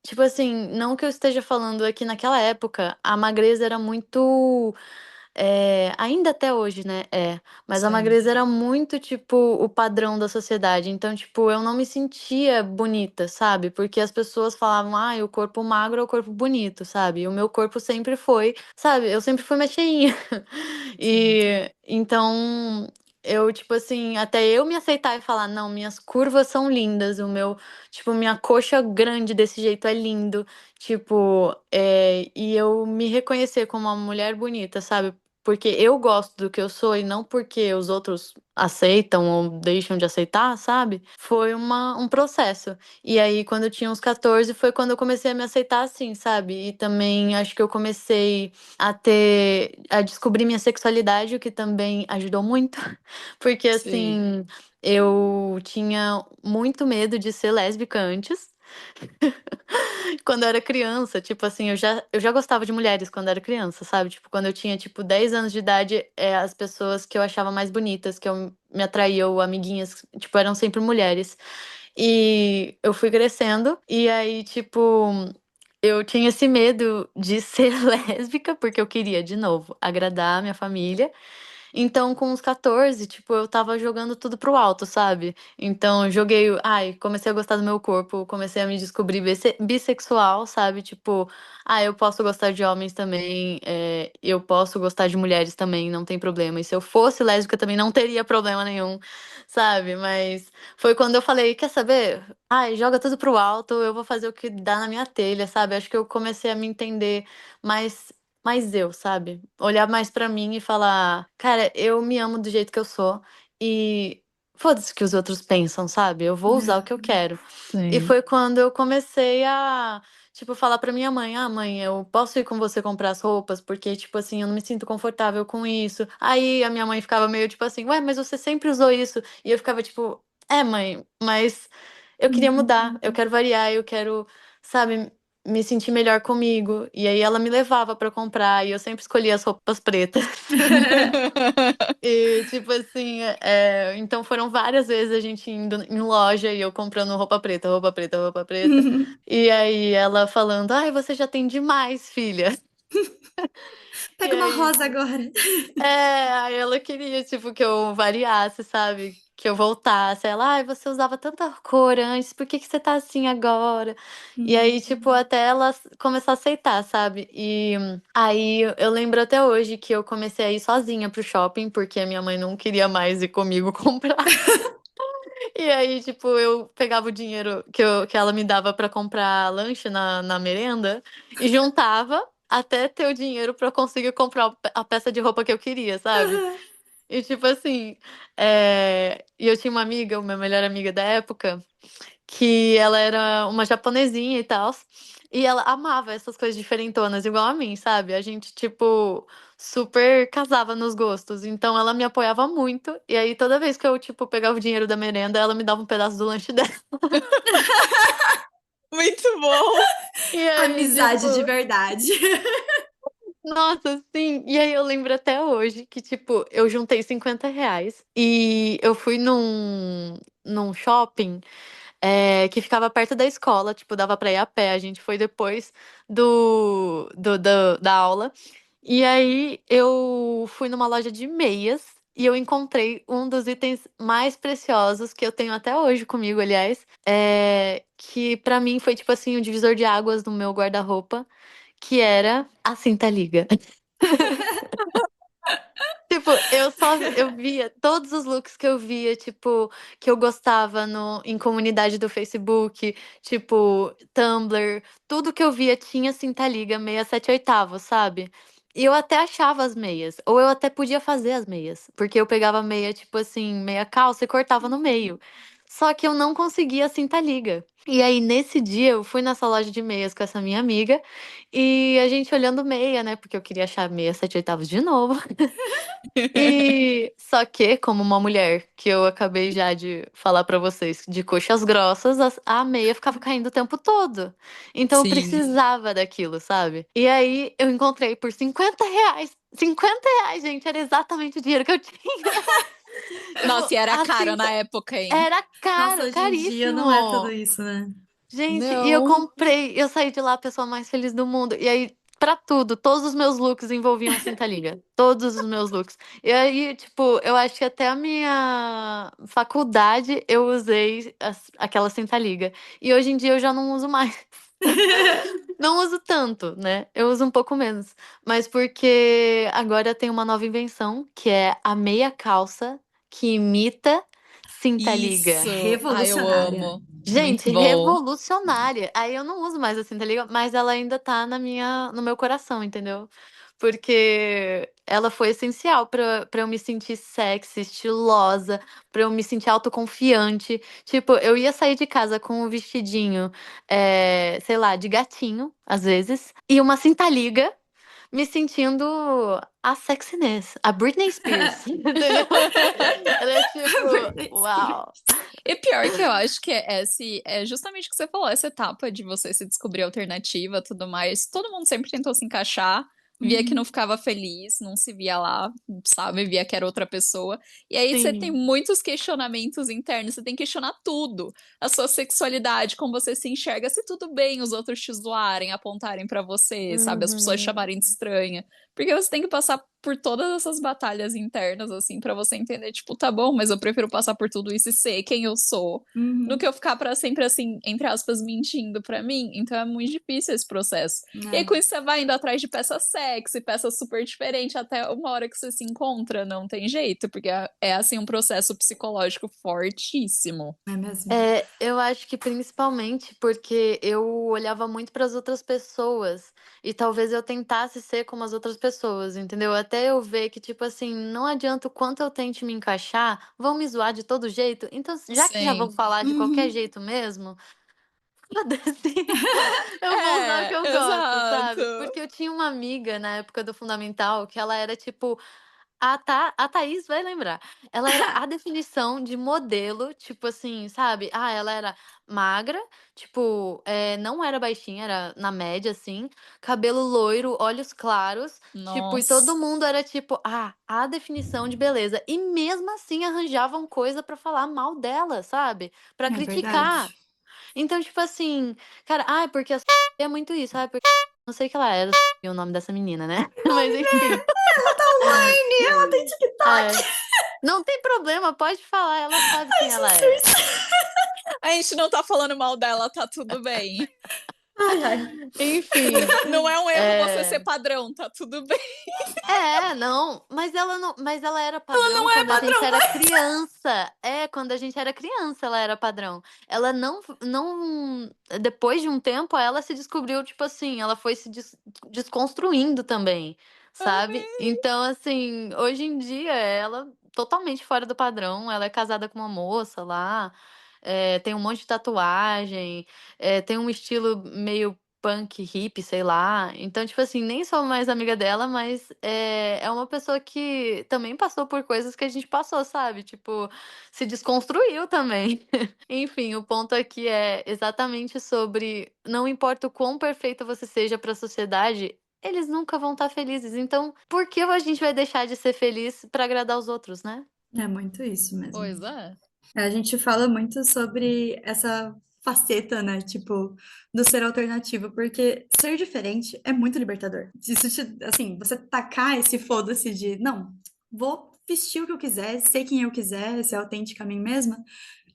Tipo assim, não que eu esteja falando aqui naquela época, a magreza era muito ainda até hoje, né? Mas a Sim. magreza era muito, tipo, o padrão da sociedade. Então, tipo, eu não me sentia bonita, sabe? Porque as pessoas falavam, o corpo magro é o corpo bonito, sabe? E o meu corpo sempre foi, sabe? Eu sempre fui mais cheinha. E então, eu, tipo assim, até eu me aceitar e falar, não, minhas curvas são lindas, tipo, minha coxa grande desse jeito é lindo. Tipo, e eu me reconhecer como uma mulher bonita, sabe? Porque eu gosto do que eu sou e não porque os outros aceitam ou deixam de aceitar, sabe? Foi um processo. E aí, quando eu tinha uns 14, foi quando eu comecei a me aceitar assim, sabe? E também acho que eu comecei a descobrir minha sexualidade, o que também ajudou muito. Porque, Sim. assim, eu tinha muito medo de ser lésbica antes. Quando eu era criança, tipo assim, eu já gostava de mulheres quando era criança, sabe? Tipo, quando eu tinha, tipo, 10 anos de idade, as pessoas que eu achava mais bonitas, que eu me atraía, ou amiguinhas, tipo, eram sempre mulheres. E eu fui crescendo, e aí, tipo, eu tinha esse medo de ser lésbica, porque eu queria, de novo, agradar a minha família. Então, com uns 14, tipo, eu tava jogando tudo pro alto, sabe? Então, comecei a gostar do meu corpo, comecei a me descobrir bissexual, sabe? Tipo, eu posso gostar de homens também, eu posso gostar de mulheres também, não tem problema. E se eu fosse lésbica também não teria problema nenhum, sabe? Mas foi quando eu falei, quer saber? Joga tudo pro alto, eu vou fazer o que dá na minha telha, sabe? Acho que eu comecei a me entender mais eu, sabe? Olhar mais pra mim e falar, cara, eu me amo do jeito que eu sou e foda-se o que os outros pensam, sabe? Eu vou usar o que eu quero. E Sim. foi quando eu comecei a, tipo, falar pra minha mãe, mãe, eu posso ir com você comprar as roupas? Porque, tipo assim, eu não me sinto confortável com isso. Aí a minha mãe ficava meio, tipo assim, ué, mas você sempre usou isso. E eu ficava, tipo, mãe, mas eu queria mudar, eu quero variar, eu quero, sabe, me sentir melhor comigo. E aí ela me levava pra comprar e eu sempre escolhia as roupas pretas. E, tipo assim, então foram várias vezes a gente indo em loja e eu comprando roupa preta, roupa preta, roupa preta. E aí ela falando, você já tem demais, filha. E Pega uma aí, rosa agora. aí ela queria, tipo, que eu variasse, sabe? Que eu voltasse. Ela, você usava tanta cor antes, por que que você tá assim agora? E aí, tipo, até ela começar a aceitar, sabe? E aí eu lembro até hoje que eu comecei a ir sozinha pro shopping, porque a minha mãe não queria mais ir comigo comprar. E aí, tipo, eu pegava o dinheiro que ela me dava pra comprar lanche na merenda e juntava até ter o dinheiro pra conseguir comprar a peça de roupa que eu queria, sabe? E tipo assim, e eu tinha uma amiga, uma melhor amiga da época, que ela era uma japonesinha e tal. E ela amava essas coisas diferentonas, igual a mim, sabe? A gente, tipo, super casava nos gostos. Então ela me apoiava muito. E aí toda vez que eu, tipo, pegava o dinheiro da merenda, ela me dava um pedaço do lanche dela. Muito bom. E aí, tipo, Amizade de verdade. nossa, sim. E aí eu lembro até hoje que, tipo, eu juntei R$ 50 e eu fui num shopping. Que ficava perto da escola, tipo, dava pra ir a pé. A gente foi depois da aula. E aí eu fui numa loja de meias e eu encontrei um dos itens mais preciosos que eu tenho até hoje comigo, aliás, que pra mim foi tipo assim um divisor de águas no meu guarda-roupa, que era a cinta liga. Tipo, eu via todos os looks que eu via, tipo, que eu gostava em comunidade do Facebook, tipo, Tumblr, tudo que eu via tinha cinta liga 67/8, sabe? E eu até achava as meias, ou eu até podia fazer as meias, porque eu pegava meia, tipo assim, meia calça e cortava no meio. Só que eu não conseguia a cinta liga. E aí, nesse dia, eu fui nessa loja de meias com essa minha amiga, e a gente olhando meia, né? Porque eu queria achar meia 7/8 de novo. E só que, como uma mulher que eu acabei já de falar pra vocês, de coxas grossas, a meia ficava caindo o tempo todo. Então eu Sim. precisava daquilo, sabe? E aí eu encontrei por R$ 50. R$ 50, gente, era exatamente o dinheiro que eu tinha. Tipo, Nossa, e era caro assim, na época, hein? era Nossa, caro, hoje em dia não é tudo caríssimo. isso, né? Gente, e eu Não. comprei, eu saí de lá a pessoa mais feliz do mundo. E aí pra tudo. Todos os meus looks envolviam cinta-liga. Todos os meus looks. E aí, tipo, eu acho que até a minha faculdade eu usei aquela cinta-liga. E hoje em dia eu já não uso mais. Não uso tanto, né? Eu uso um pouco menos. Mas porque agora tem uma nova invenção, que é a meia calça que imita cinta-liga. Isso. Ai, eu Revolucionária. amo. Gente, Muito bom. revolucionária. Aí eu não uso mais a cinta-liga, mas ela ainda tá no meu coração, entendeu? Porque ela foi essencial pra eu me sentir sexy, estilosa, pra eu me sentir autoconfiante. Tipo, eu ia sair de casa com um vestidinho, sei lá, de gatinho, às vezes, e uma cinta-liga, me sentindo a sexiness, a Britney Spears, entendeu? Ela é Britney tipo, uau. E pior que eu acho que é justamente o que você falou, essa etapa de você se descobrir alternativa, tudo mais. Todo mundo sempre tentou se encaixar, via que não Uhum. ficava feliz, não se via lá, sabe? Via que era outra pessoa. E aí você tem Sim. muitos questionamentos internos, você tem que questionar tudo. A sua sexualidade, como você se enxerga, se tudo bem os outros te zoarem, apontarem pra você, sabe? As pessoas Uhum. chamarem de estranha. Porque você tem que passar por todas essas batalhas internas, assim, pra você entender, tipo, tá bom, mas eu prefiro passar por tudo isso e ser quem eu sou, do que Uhum. eu ficar pra sempre, assim, entre aspas, mentindo pra mim. Então é muito difícil esse processo. E aí É, com isso você vai indo atrás de peça sexy, peça super diferente, até uma hora que você se encontra, não tem jeito, porque é assim, um processo psicológico fortíssimo. é mesmo. Eu acho que principalmente porque eu olhava muito para as outras pessoas e talvez eu tentasse ser como as outras pessoas, entendeu? Até eu ver que, tipo assim, não adianta o quanto eu tente me encaixar, vão me zoar de todo jeito. Então, já que já vão Sim. falar de qualquer Uhum. jeito mesmo, foda-se. Eu vou usar o que É, eu gosto, sabe? exato. Porque eu tinha uma amiga na época do fundamental que ela era tipo. A Thaís vai lembrar. Ela era a definição de modelo, tipo assim, sabe? Ah, ela era magra, tipo, não era baixinha, era na média, assim. Cabelo loiro, olhos claros, tipo, e todo Nossa. mundo era tipo, a definição de beleza. E mesmo assim arranjavam coisa pra falar mal dela, sabe? Pra É verdade. criticar. Então, tipo assim, cara, porque a é muito isso, porque não sei o que ela era, o nome dessa menina, né? Mas enfim. Ela tá online, ela tem TikTok. É. Não tem problema, pode falar, ela sabe Ai, quem ela é. Jesus. A gente não tá falando mal dela, tá tudo bem. Ai, ai. Enfim, Não é um erro você ser é, padrão, tá tudo bem. não, mas ela era Ela padrão não é quando a gente padrão era mais. criança. Quando a gente era criança ela era padrão. Ela depois de um tempo ela se descobriu, tipo assim, ela foi se desconstruindo também, sabe? Amei. Então, assim, hoje em dia ela totalmente fora do padrão, ela é casada com uma moça lá, tem um monte de tatuagem, tem um estilo meio punk, hippie, sei lá. Então, tipo assim, nem sou mais amiga dela, mas é uma pessoa que também passou por coisas que a gente passou, sabe? Tipo, se desconstruiu também. Enfim, o ponto aqui é exatamente sobre não importa o quão perfeita você seja para a sociedade, eles nunca vão estar felizes. Então, por que a gente vai deixar de ser feliz para agradar os outros, né? É muito isso mesmo. Pois é. A gente fala muito sobre essa faceta, né? Tipo, do ser alternativo, porque ser diferente é muito libertador. Assim, você tacar esse foda-se de, não, vou vestir o que eu quiser, ser quem eu quiser, ser autêntica a mim mesma.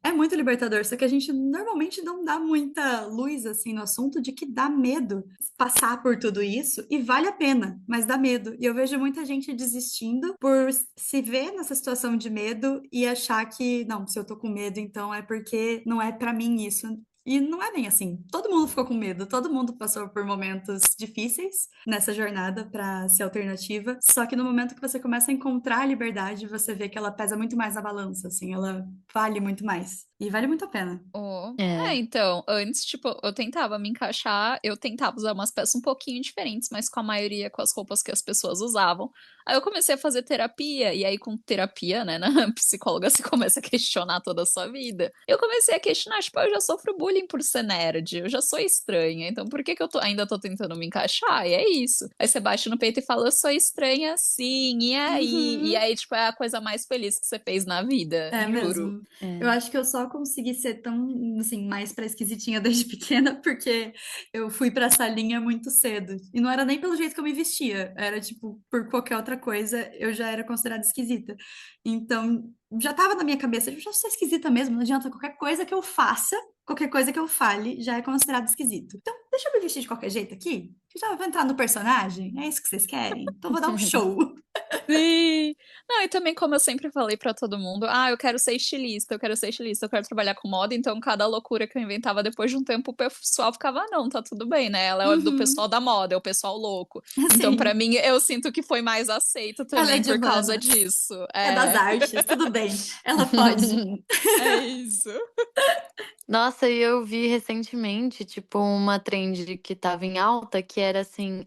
É muito libertador, só que a gente normalmente não dá muita luz assim no assunto de que dá medo passar por tudo isso e vale a pena, mas dá medo. E eu vejo muita gente desistindo por se ver nessa situação de medo e achar que, não, se eu tô com medo, então é porque não é pra mim isso. E não é bem assim. Todo mundo ficou com medo, todo mundo passou por momentos difíceis nessa jornada para ser alternativa. Só que no momento que você começa a encontrar a liberdade, você vê que ela pesa muito mais na balança, assim, ela vale muito mais. E vale muito a pena. Oh. É. Então, antes, tipo, eu tentava me encaixar, eu tentava usar umas peças um pouquinho diferentes, mas com a maioria com as roupas que as pessoas usavam. Aí eu comecei a fazer terapia, e aí com terapia, né, na psicóloga você começa a questionar toda a sua vida. Eu comecei a questionar, tipo, eu já sofro bullying por ser nerd, eu já sou estranha, então por que que ainda tô tentando me encaixar? E é isso. Aí você bate no peito e fala, eu sou estranha sim, e aí? E Uhum. aí, tipo, é a coisa mais feliz que você fez na vida, É juro. mesmo. Eu acho que eu só consegui ser tão, assim, mais pra esquisitinha desde pequena porque eu fui pra essa linha muito cedo. E não era nem pelo jeito que eu me vestia, era tipo, por qualquer outra coisa, eu já era considerada esquisita. Então, já tava na minha cabeça, eu já sou esquisita mesmo, não adianta qualquer coisa que eu faça, qualquer coisa que eu fale, já é considerado esquisito. Então, deixa eu me vestir de qualquer jeito aqui, que já vou entrar no personagem, é isso que vocês querem? Então, eu vou dar um show. Sim. Não, e também como eu sempre falei pra todo mundo, eu quero ser estilista, eu quero ser estilista, eu quero trabalhar com moda, então cada loucura que eu inventava depois de um tempo, o pessoal ficava, não, tá tudo bem, né? Ela é do Uhum, pessoal da moda, é o pessoal louco. Então, pra assim, mim, eu sinto que foi mais aceito ela é também de por causa humanas, disso. é das artes, tudo bem, ela pode. É isso. Nossa, e eu vi recentemente, tipo, uma trend que tava em alta, que era assim,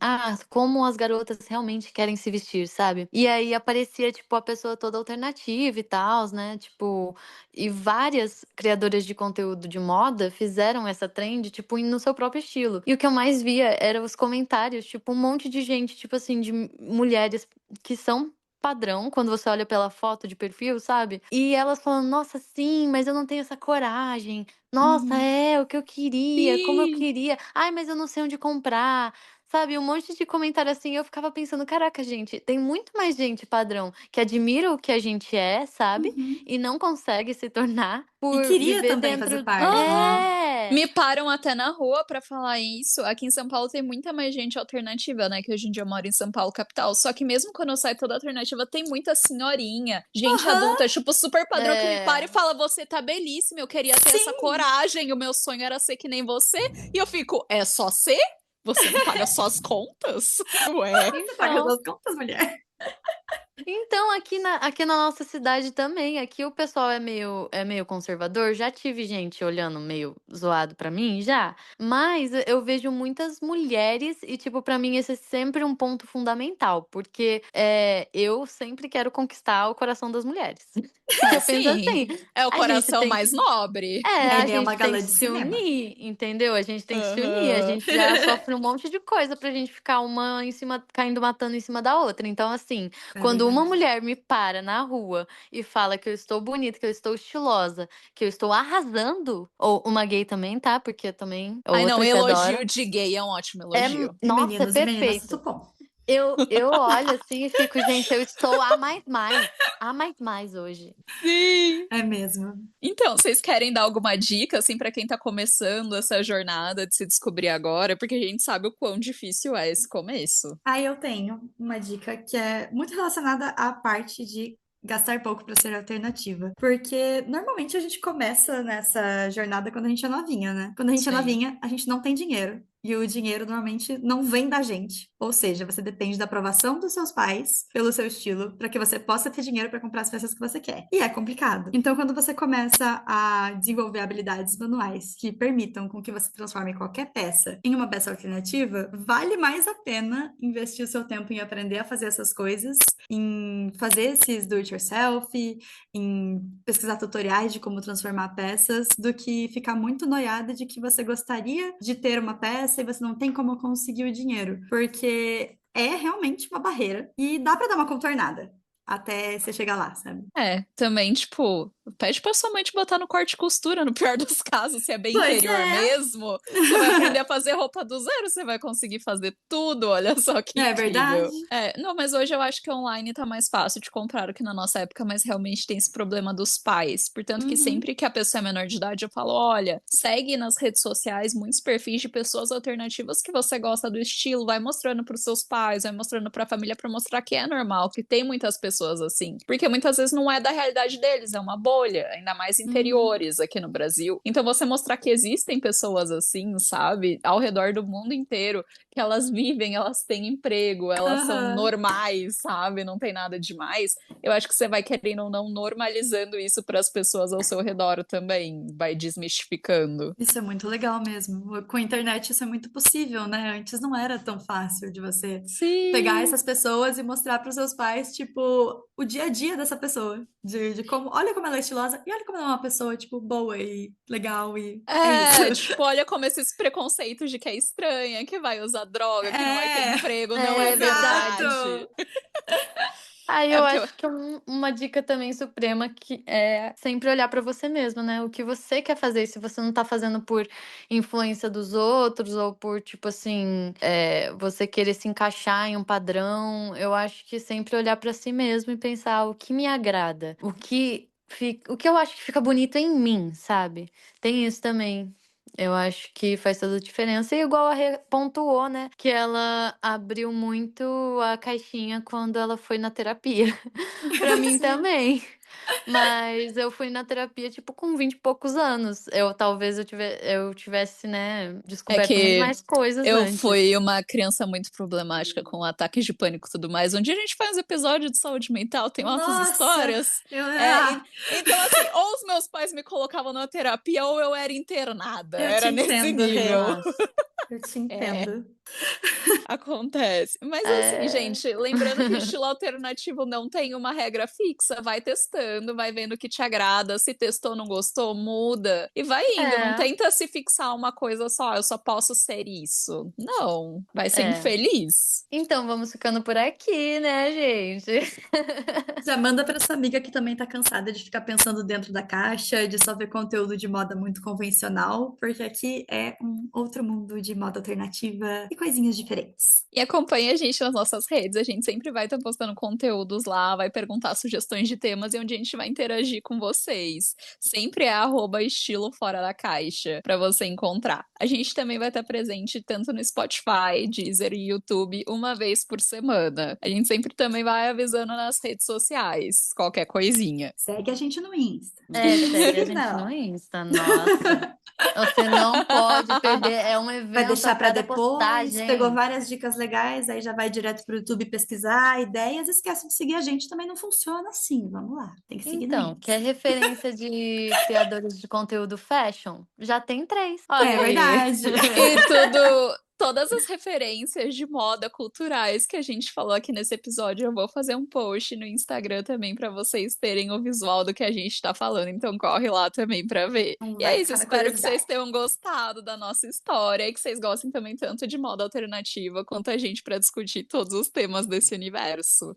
como as garotas realmente querem se vestir, sabe? E aí aparecia, tipo, a pessoa toda alternativa e tal, né? Tipo, e várias criadoras de conteúdo de moda fizeram essa trend, tipo, no seu próprio estilo. E o que eu mais via eram os comentários, tipo, um monte de gente, tipo assim, de mulheres que são padrão quando você olha pela foto de perfil, sabe? E elas falando, nossa, sim, mas eu não tenho essa coragem. Nossa, Uhum. é o que eu queria, como eu Sim. queria. Ai, mas eu não sei onde comprar. Sabe, um monte de comentário assim, eu ficava pensando, caraca, gente, tem muito mais gente padrão que admira o que a gente é, sabe? Uhum. E não consegue se tornar E por queria viver também fazer dentro. parte, né? É! Me param até na rua pra falar isso. Aqui em São Paulo tem muita mais gente alternativa, né? Que hoje em dia eu moro em São Paulo, capital. Só que mesmo quando eu saio toda alternativa, tem muita senhorinha, gente Aham, adulta, tipo, super padrão, que me para e É. fala: Você tá belíssima, eu queria ter essa sim, coragem. O meu sonho era ser que nem você. E eu fico: É só ser? Você não paga suas contas? Ué. você paga Então, as contas, mulher. Então, aqui na nossa cidade também, aqui o pessoal é meio conservador. Já tive gente olhando meio zoado pra mim, já. Mas eu vejo muitas mulheres e, tipo, pra mim esse é sempre um ponto fundamental, porque eu sempre quero conquistar o coração das mulheres. Porque Ah, eu penso sim. assim, É o a gente coração tem mais que nobre. a Megan é uma gente tem galã que de se cinema. unir, entendeu? A gente tem que se unir. A Aham. gente já sofre um monte de coisa pra gente ficar uma em cima, caindo matando em cima da outra. Então, assim, É quando uma verdade. mulher me para na rua e fala que eu estou bonita, que eu estou estilosa, que eu estou arrasando, ou uma gay também, tá? Porque também é Ai, não, outra que adora. elogio de gay é um ótimo É, elogio. nossa, é E meninas, tudo perfeito. bom. Eu olho assim e fico, gente, eu estou a mais mais hoje. Sim. É mesmo. Então, vocês querem dar alguma dica, assim, pra quem tá começando essa jornada de se descobrir agora? Porque a gente sabe o quão difícil é esse começo. Aí eu tenho uma dica que é muito relacionada à parte de gastar pouco para ser alternativa. Porque normalmente a gente começa nessa jornada quando a gente é novinha, né? Quando a gente é Sim. novinha, a gente não tem dinheiro. E o dinheiro normalmente não vem da gente. Ou seja, você depende da aprovação dos seus pais pelo seu estilo para que você possa ter dinheiro para comprar as peças que você quer. E é complicado. Então, quando você começa a desenvolver habilidades manuais que permitam com que você transforme qualquer peça em uma peça alternativa, vale mais a pena investir o seu tempo em aprender a fazer essas coisas, em fazer esses do it yourself, em pesquisar tutoriais de como transformar peças, do que ficar muito noiada de que você gostaria de ter uma peça e você não tem como conseguir o dinheiro, porque é realmente uma barreira e dá pra dar uma contornada até você chegar lá, sabe? É, também, tipo, pede pra sua mãe te botar no corte e costura, no pior dos casos, se é bem Pois interior é. mesmo. Você vai aprender a fazer roupa do zero, você vai conseguir fazer tudo, olha só que É verdade? incrível. É, não, mas hoje eu acho que online tá mais fácil de comprar do que na nossa época, mas realmente tem esse problema dos pais. Portanto, que Uhum, sempre que a pessoa é menor de idade, eu falo, olha, segue nas redes sociais muitos perfis de pessoas alternativas que você gosta do estilo, vai mostrando pros seus pais, vai mostrando pra família pra mostrar que é normal, que tem muitas pessoas assim. Porque muitas vezes não é da realidade deles, é uma bolha, ainda mais uhum, interiores aqui no Brasil. Então você mostrar que existem pessoas assim, sabe, ao redor do mundo inteiro, que elas vivem, elas têm emprego, elas são aham. normais, sabe, não tem nada demais. Eu acho que você vai querendo ou não normalizando isso para as pessoas ao seu redor também, vai desmistificando. Isso é muito legal mesmo. Com a internet isso é muito possível, né? Antes não era tão fácil de você pegar Sim. essas pessoas e mostrar para os seus pais, tipo, o dia a dia dessa pessoa. De como, olha como ela é estilosa e olha como ela é uma pessoa, tipo, boa e legal e é isso. É, tipo, olha como esses preconceitos de que é estranha, que vai usar droga, que não vai ter É, emprego, não é É exato! verdade. Aí É eu porque eu acho que uma dica também suprema que é sempre olhar pra você mesmo, né? O que você quer fazer. Se você não tá fazendo por influência dos outros ou por, tipo assim, você querer se encaixar em um padrão, eu acho que sempre olhar pra si mesmo e pensar o que me agrada, o que eu acho que fica bonito em mim, sabe? Tem isso também. Eu acho que faz toda a diferença. E igual a Rê pontuou, né? Que ela abriu muito a caixinha quando ela foi na terapia. Pra mim Sim. também. Mas eu fui na terapia, tipo, com 20 e poucos anos. Talvez eu tivesse, né, É descoberto muito que mais coisas eu fui antes. uma criança muito problemática com ataques de pânico e tudo mais. Um dia a gente faz um episódio de saúde mental, tem altas Nossa, histórias. eu, Então, assim, ou os meus pais me colocavam na terapia ou eu era internada. eu te Era nesse entendo, Rê. nível. Nossa. Eu te É, entendo. acontece. Mas assim, É, gente, lembrando que estilo alternativo não tem uma regra fixa. Vai testando, vai vendo o que te agrada. Se testou, não gostou, muda. E vai indo. Não é, tenta se fixar uma coisa só. Eu só posso ser isso. Não. Vai ser é. infeliz. Então vamos ficando por aqui, né, gente? Já manda para essa amiga que também tá cansada de ficar pensando dentro da caixa, de só ver conteúdo de moda muito convencional, porque aqui é um outro mundo de moda alternativa e coisinhas diferentes. E acompanhe a gente nas nossas redes. A gente sempre vai estar postando conteúdos lá, vai perguntar sugestões de temas e onde a gente vai interagir com vocês. Sempre é @estilo fora da caixa para você encontrar. A gente também vai estar presente tanto no Spotify, Deezer e YouTube uma vez por semana. A gente sempre também vai avisando nas redes sociais, qualquer coisinha. Segue a gente no Insta. Não Segue a esquece, gente no não. Insta, nossa. Você não pode perder, é um Vai evento a deixar para cada depois. Pegou postagem. várias dicas legais, aí já vai direto para o YouTube pesquisar ideias. Esquece de seguir a gente, também não funciona assim. Vamos lá, tem que seguir no Então, quer Insta. referência de criadores de conteúdo fashion? Já tem 3. É Olha aí. verdade. E todas as referências de moda culturais que a gente falou aqui nesse episódio, eu vou fazer um post no Instagram também para vocês terem o visual do que a gente tá falando. Então corre lá também para ver. E Vai é isso, ficar na espero que vocês curiosidade. tenham gostado da nossa história e que vocês gostem também tanto de moda alternativa quanto a gente para discutir todos os temas desse universo.